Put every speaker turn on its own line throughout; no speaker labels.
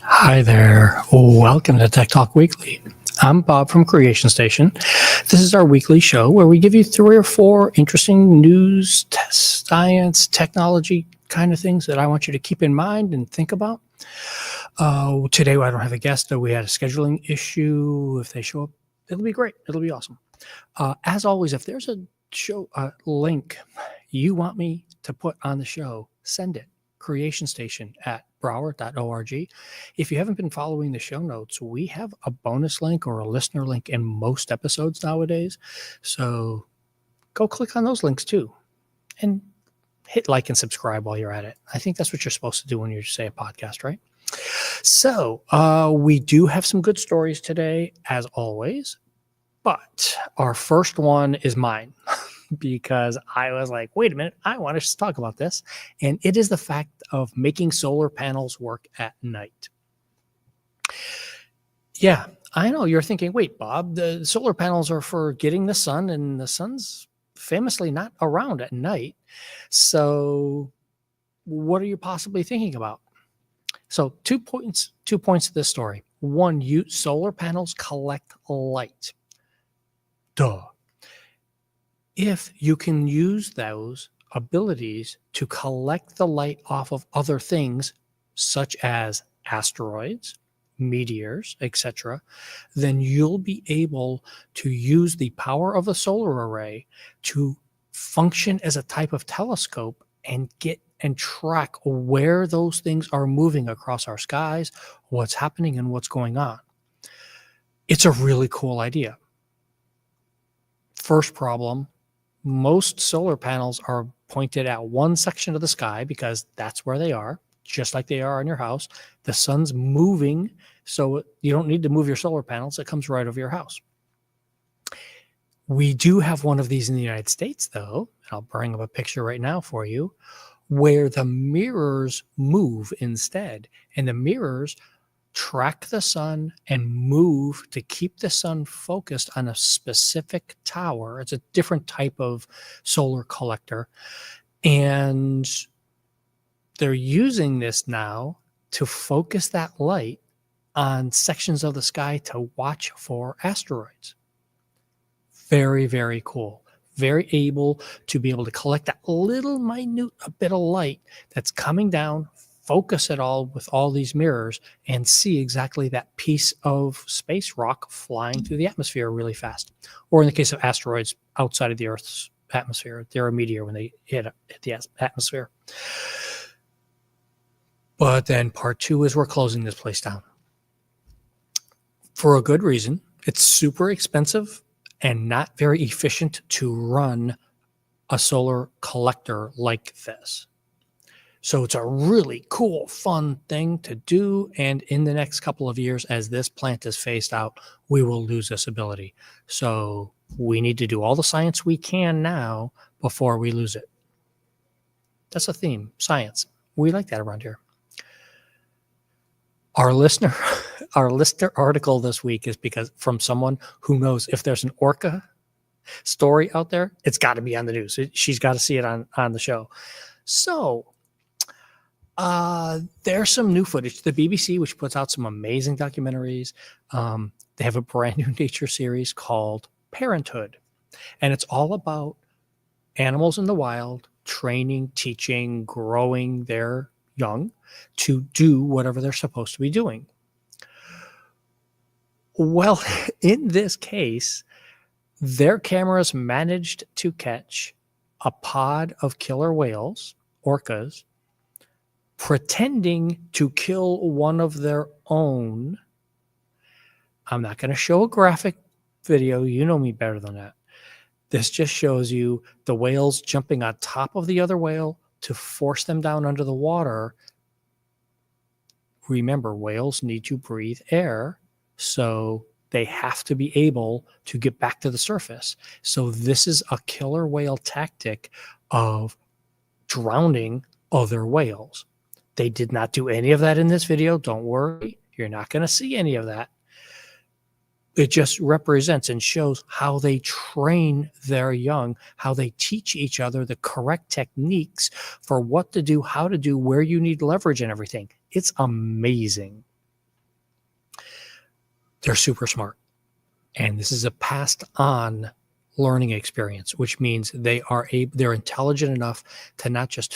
Hi there. Welcome to Tech Talk Weekly. I'm Bob from Creation Station. This is our weekly show where we give you 3 or 4 interesting news, science, technology kind of things that I want you to keep in mind and think about. Today, I don't have a guest. We had a scheduling issue. If they show up, it'll be great. It'll be awesome. As always, if there's a show link you want me to put on the show, send it. Creation Station at Broward.org. If you haven't been following the show notes, we have a bonus link or a listener link in most episodes nowadays. So go click on those links too. And hit like and subscribe while you're at it. I think that's what you're supposed to do when you say a podcast, right? So we do have some good stories today, as always. But our first one is mine. Because I was like, wait a minute, I want to talk about this. And it is the fact of making solar panels work at night. Yeah, I know you're thinking, wait, Bob, the solar panels are for getting the sun, and the sun's famously not around at night. So what are you possibly thinking about? So 2 points to this story. One, solar panels collect light. Duh. If you can use those abilities to collect the light off of other things, such as asteroids, meteors, etc., then you'll be able to use the power of the solar array to function as a type of telescope and get and track where those things are moving across our skies, what's happening, and what's going on. It's a really cool idea. First problem. Most solar panels are pointed at one section of the sky because that's where they are, just like they are on your house. The sun's moving, so you don't need to move your solar panels. It comes right over your house. We do have one of these in the United States, though. I'll bring up a picture right now for you, where the mirrors move instead. And the mirrors track the sun and move to keep the sun focused on a specific tower. It's a different type of solar collector. And they're using this now to focus that light on sections of the sky to watch for asteroids. Very, very cool. Very able to be able to collect that little minute bit of light that's coming down, focus it all with all these mirrors, and see exactly that piece of space rock flying through the atmosphere really fast. Or in the case of asteroids outside of the Earth's atmosphere, they're a meteor when they hit the atmosphere. But then part 2 is we're closing this place down. For a good reason. It's super expensive and not very efficient to run a solar collector like this. So it's a really cool, fun thing to do. And in the next couple of years, as this plant is phased out, we will lose this ability. So we need to do all the science we can now before we lose it. That's a theme, science. We like that around here. Our listener article this week is because from someone who knows if there's an orca story out there, it's got to be on the news. She's got to see it on the show. So there's some new footage. The BBC, which puts out some amazing documentaries, they have a brand new nature series called Parenthood. And it's all about animals in the wild, training, teaching, growing their young to do whatever they're supposed to be doing. Well, in this case, their cameras managed to catch a pod of killer whales, orcas, pretending to kill one of their own. I'm not going to show a graphic video. You know me better than that. This just shows you the whales jumping on top of the other whale to force them down under the water. Remember, whales need to breathe air, so they have to be able to get back to the surface. So this is a killer whale tactic of drowning other whales. They did not do any of that in this video. Don't worry. You're not going to see any of that. It just represents and shows how they train their young, how they teach each other the correct techniques for what to do, how to do, where you need leverage and everything. It's amazing. They're super smart. And this is a passed on learning experience, which means they're intelligent enough to not just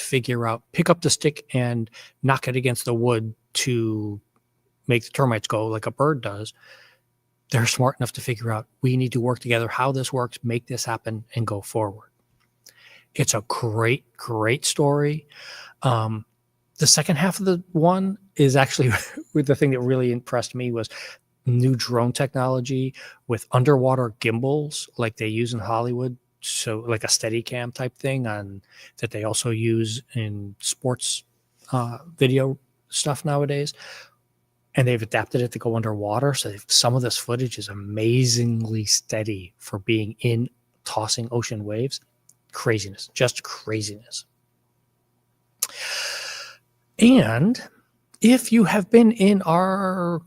pick up the stick and knock it against the wood to make the termites go like a bird does. They're smart enough to figure out, we need to work together, how this works, make this happen, and go forward. It's a great, great story. The second half of the one is actually the thing that really impressed me was new drone technology with underwater gimbals like they use in Hollywood. So like a Steadicam type thing that they also use in sports video stuff nowadays. And they've adapted it to go underwater. So some of this footage is amazingly steady for being in tossing ocean waves. Craziness, just craziness. And if you have been in our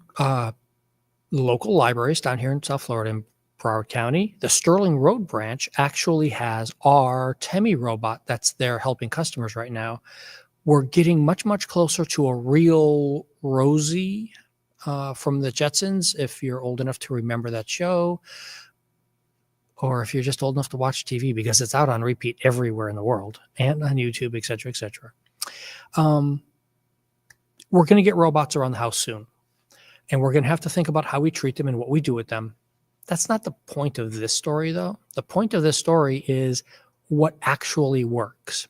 local libraries down here in South Florida in Broward County, the Sterling Road branch actually has our Temi robot that's there helping customers right now. We're getting much, much closer to a real Rosie from the Jetsons, if you're old enough to remember that show, or if you're just old enough to watch TV, because it's out on repeat everywhere in the world and on YouTube, et cetera, et cetera. We're going to get robots around the house soon, and we're going to have to think about how we treat them and what we do with them. That's not the point of this story, though. The point of this story is what actually works.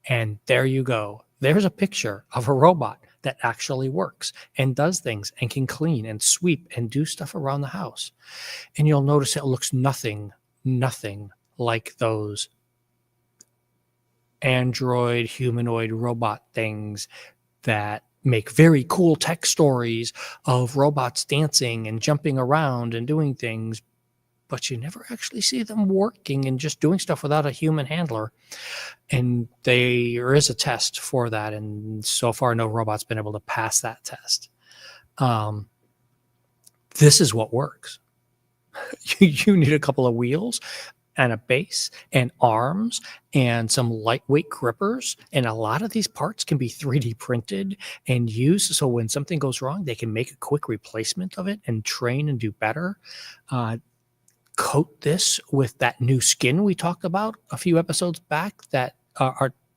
And there you go. There's a picture of a robot that actually works and does things and can clean and sweep and do stuff around the house. And you'll notice it looks nothing like those android, humanoid robot things that make very cool tech stories of robots dancing and jumping around and doing things, but you never actually see them working and just doing stuff without a human handler. And there is a test for that, and so far no robot's been able to pass that test. This is what works. You need a couple of wheels and a base and arms and some lightweight grippers, and a lot of these parts can be 3D printed and used, so when something goes wrong they can make a quick replacement of it and train and do better. Coat this with that new skin we talked about a few episodes back that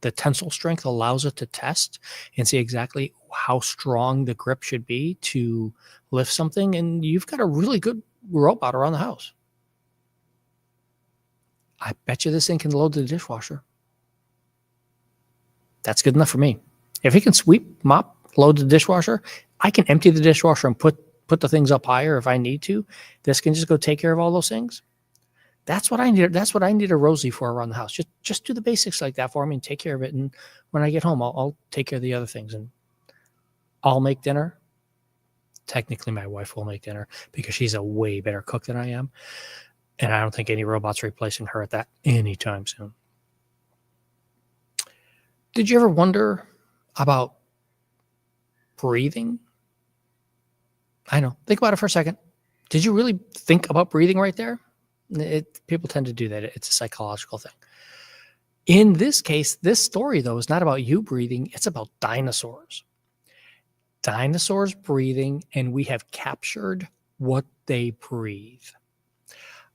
the tensile strength allows it to test and see exactly how strong the grip should be to lift something, and you've got a really good robot around the house. I bet you this thing can load the dishwasher. That's good enough for me. If it can sweep, mop, load the dishwasher, I can empty the dishwasher and put the things up higher if I need to. This can just go take care of all those things. That's what I need. That's what I need a Rosie for around the house. Just do the basics like that for me and take care of it. And when I get home, I'll take care of the other things. And I'll make dinner. Technically, my wife will make dinner because she's a way better cook than I am. And I don't think any robot's replacing her at that anytime soon. Did you ever wonder about breathing? I know. Think about it for a second. Did you really think about breathing right there? People tend to do that. It's a psychological thing. In this case, this story, though, is not about you breathing. It's about dinosaurs. Dinosaurs breathing, and we have captured what they breathe.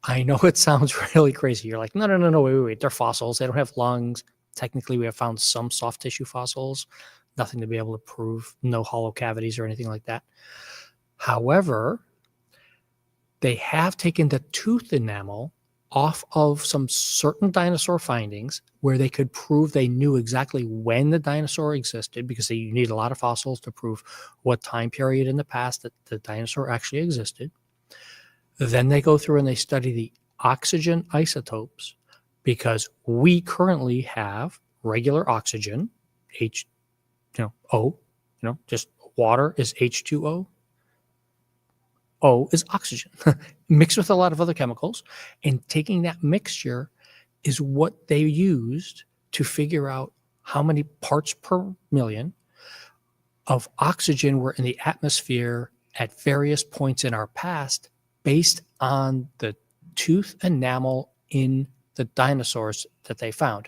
I know it sounds really crazy. You're like, no, wait. They're fossils. They don't have lungs. Technically, we have found some soft tissue fossils. Nothing to be able to prove. No hollow cavities or anything like that. However, they have taken the tooth enamel off of some certain dinosaur findings where they could prove they knew exactly when the dinosaur existed, because you need a lot of fossils to prove what time period in the past that the dinosaur actually existed. Then they go through and they study the oxygen isotopes, because we currently have regular oxygen, O, just water is H2O. O is oxygen mixed with a lot of other chemicals, and taking that mixture is what they used to figure out how many parts per million of oxygen were in the atmosphere at various points in our past based on the tooth enamel in the dinosaurs that they found.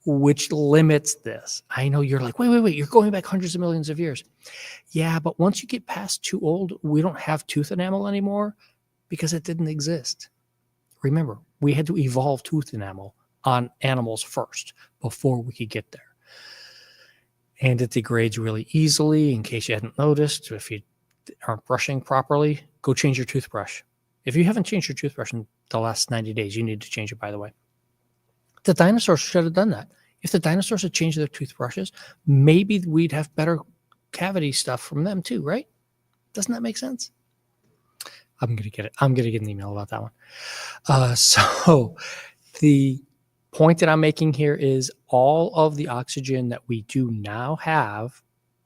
which limits this. I know you're like, wait, you're going back hundreds of millions of years. Yeah, but once you get past too old, we don't have tooth enamel anymore because it didn't exist. Remember, we had to evolve tooth enamel on animals first before we could get there. And it degrades really easily. In case you hadn't noticed, if you aren't brushing properly, go change your toothbrush. If you haven't changed your toothbrush in the last 90 days, you need to change it, by the way. The dinosaurs should have done that. If the dinosaurs had changed their toothbrushes, maybe we'd have better cavity stuff from them too, right? Doesn't that make sense? I'm going to get it. I'm going to get an email about that one. So the point that I'm making here is all of the oxygen that we do now have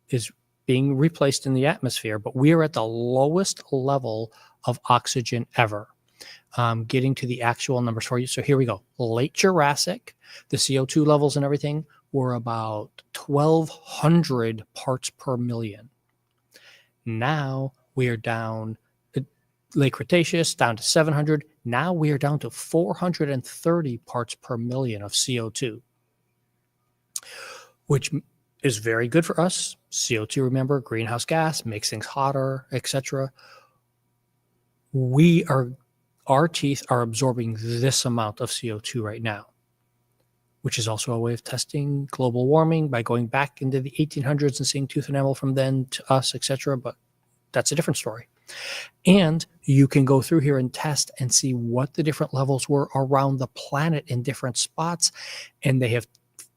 is being replaced in the atmosphere, but we are at the lowest level of oxygen ever. Getting to the actual numbers for you. So here we go. Late Jurassic, the CO2 levels and everything were about 1,200 parts per million. Now we are down, late Cretaceous down to 700. Now we are down to 430 parts per million of CO2, which is very good for us. CO2, remember, greenhouse gas, makes things hotter, etc. Our teeth are absorbing this amount of CO2 right now, which is also a way of testing global warming by going back into the 1800s and seeing tooth enamel from then to us, etc. But that's a different story. And you can go through here and test and see what the different levels were around the planet in different spots. And they have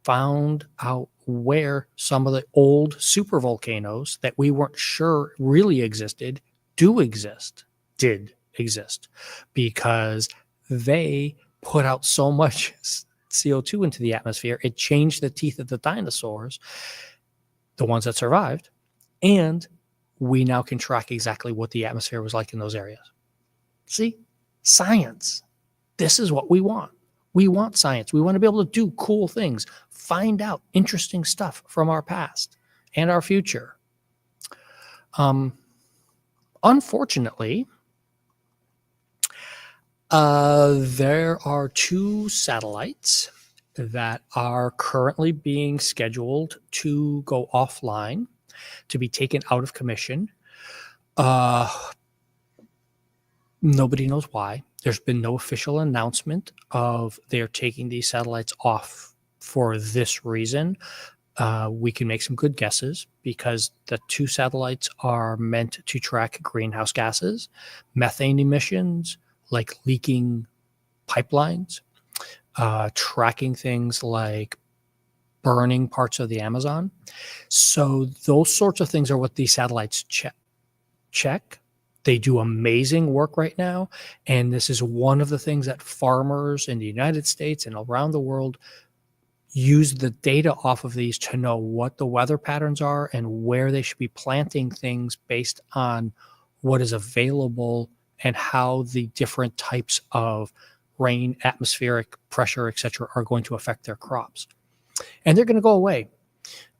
found out where some of the old supervolcanoes that we weren't sure really existed did exist, because they put out so much CO2 into the atmosphere. It changed the teeth of the dinosaurs, the ones that survived, and we now can track exactly what the atmosphere was like in those areas. See? Science. This is what we want. We want science. We want to be able to do cool things, find out interesting stuff from our past and our future. Unfortunately, there are 2 satellites that are currently being scheduled to go offline, to be taken out of commission. Nobody knows why. There's been no official announcement of they're taking these satellites off for this reason. We can make some good guesses because the 2 satellites are meant to track greenhouse gases, methane emissions, like leaking pipelines, tracking things like burning parts of the Amazon. So those sorts of things are what these satellites check. They do amazing work right now. And this is one of the things that farmers in the United States and around the world use the data off of these to know what the weather patterns are and where they should be planting things based on what is available and how the different types of rain, atmospheric pressure, etc., are going to affect their crops. And they're going to go away.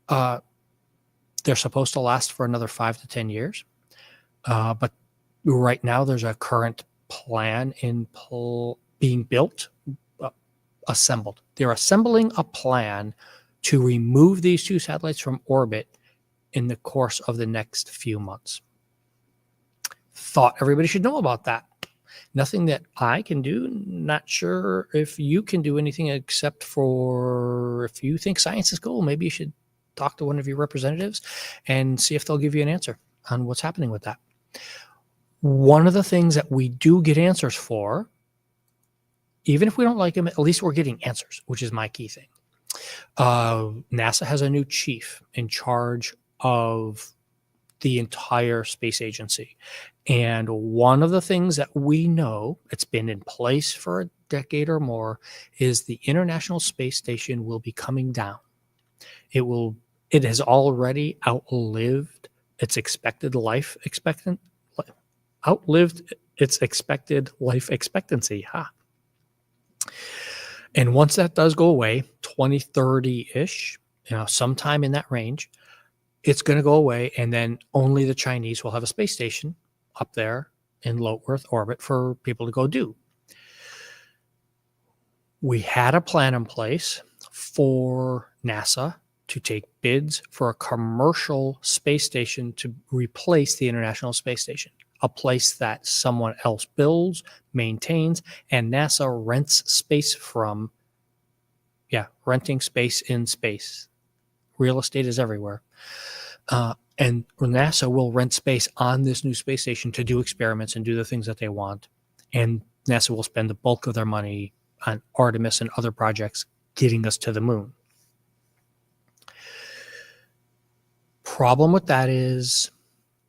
They're supposed to last for another 5 to 10 years. But right now there's a current plan being built, assembled. They're assembling a plan to remove these 2 satellites from orbit in the course of the next few months. Thought everybody should know about that. Nothing that I can do. Not sure if you can do anything except for if you think science is cool, maybe you should talk to one of your representatives and see if they'll give you an answer on what's happening with that. One of the things that we do get answers for, even if we don't like them, at least we're getting answers, which is my key thing. NASA has a new chief in charge of the entire space agency. And one of the things that we know, it's been in place for a decade or more, is the International Space Station will be coming down. It has already outlived its expected life expectancy. And once that does go away, 2030-ish, sometime in that range, it's going to go away, and then only the Chinese will have a space station up there in low Earth orbit for people to go do. We had a plan in place for NASA to take bids for a commercial space station to replace the International Space Station, a place that someone else builds, maintains, and NASA rents space from. Yeah, renting space in space. Real estate is everywhere. And NASA will rent space on this new space station to do experiments and do the things that they want. And NASA will spend the bulk of their money on Artemis and other projects getting us to the moon. Problem with that is,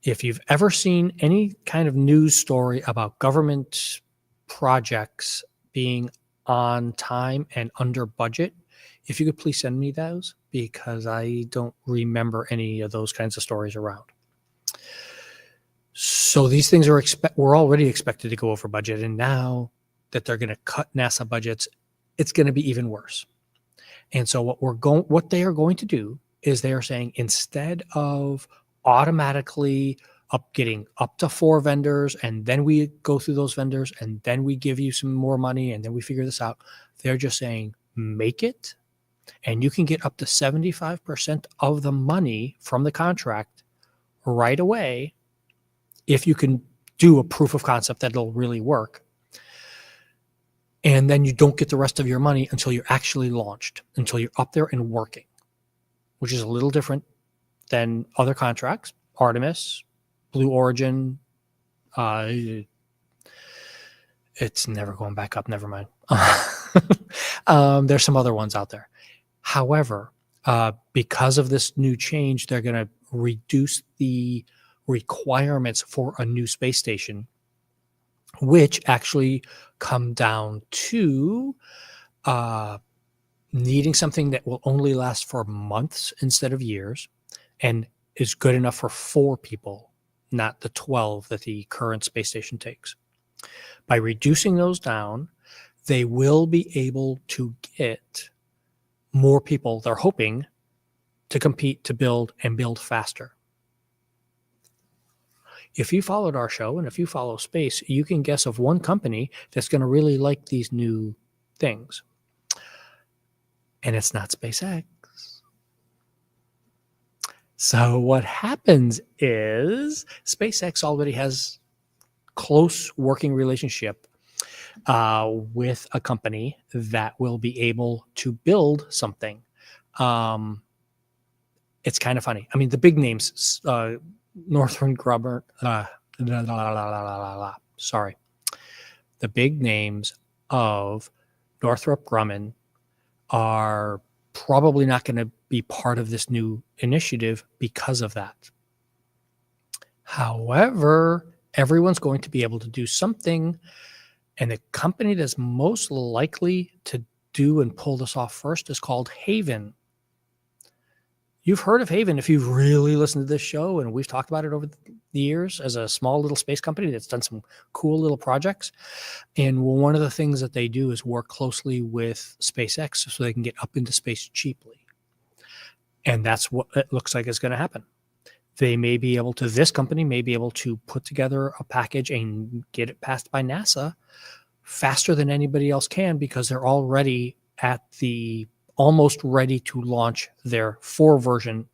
if you've ever seen any kind of news story about government projects being on time and under budget, if you could please send me those, because I don't remember any of those kinds of stories around. So these things we're already expected to go over budget, and now that they're going to cut NASA budgets, it's going to be even worse. And so what they are going to do is they are saying, instead of automatically getting up to 4 vendors, and then we go through those vendors, and then we give you some more money, and then we figure this out, they're just saying, make it, and you can get up to 75% of the money from the contract right away if you can do a proof of concept that it'll really work. And then you don't get the rest of your money until you're actually launched, until you're up there and working, which is a little different than other contracts. Artemis, Blue Origin, it's never going back up. Never mind. There's some other ones out there. However, because of this new change, they're going to reduce the requirements for a new space station, which actually come down to needing something that will only last for months instead of years, and is good enough for 4 people, not the 12 that the current space station takes. By reducing those down, they will be able to get more people, they're hoping, to compete, to build, and build faster. If you followed our show and if you follow space, you can guess of one company that's going to really like these new things. And it's not SpaceX. So what happens is SpaceX already has close working relationship with a company that will be able to build something. It's kind of funny. I mean, the big names, Northrop Grumman, sorry. The big names of Northrop Grumman are probably not going to be part of this new initiative because of that. However, everyone's going to be able to do something, and the company that's most likely to do and pull this off first is called Haven. You've heard of Haven if you've really listened to this show, and we've talked about it over the years as a small little space company that's done some cool little projects. And one of the things that they do is work closely with SpaceX so they can get up into space cheaply. And that's what it looks like is going to happen. They may be able to, this company may be able to put together a package and get it passed by NASA faster than anybody else can, because they're already at the almost ready to launch their 4-person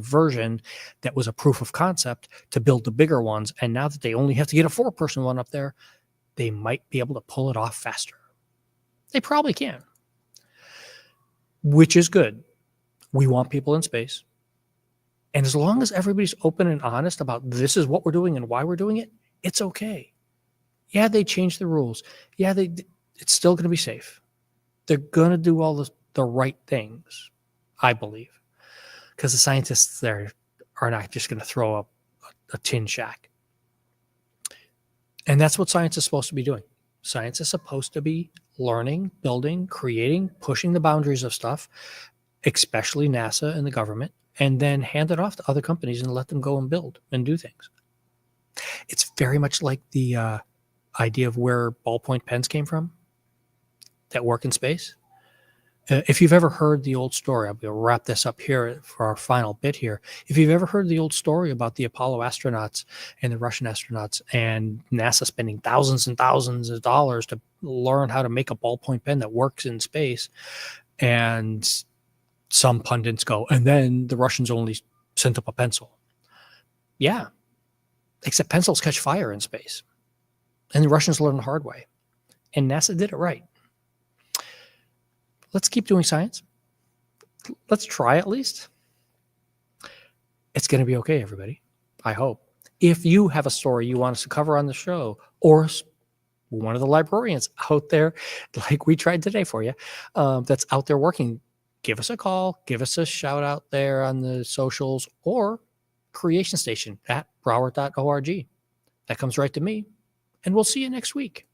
version that was a proof of concept to build the bigger ones. And now that they only have to get a 4-person one up there, they might be able to pull it off faster. They probably can, which is good. We want people in space. And as long as everybody's open and honest about this is what we're doing and why we're doing it, it's okay. Yeah, they changed the rules. Yeah, it's still going to be safe. They're going to do all the right things, I believe, because the scientists there are not just going to throw up a tin shack. And that's what science is supposed to be doing. Science is supposed to be learning, building, creating, pushing the boundaries of stuff, especially NASA and the government, and then hand it off to other companies and let them go and build and do things. It's very much like the idea of where ballpoint pens came from that work in space. If you've ever heard the old story, I'll wrap this up here for our final bit here. If you've ever heard the old story about the Apollo astronauts and the Russian astronauts and NASA spending thousands and thousands of dollars to learn how to make a ballpoint pen that works in space, And some pundits go, and then the Russians only sent up a pencil. Yeah, except pencils catch fire in space. And the Russians learned the hard way. And NASA did it right. Let's keep doing science. Let's try at least. It's going to be okay, everybody. I hope. If you have a story you want us to cover on the show, or one of the librarians out there, like we tried today for you, that's out there working, give us a call, give us a shout out there on the socials, or Creation Station at Broward.org. That comes right to me. And we'll see you next week.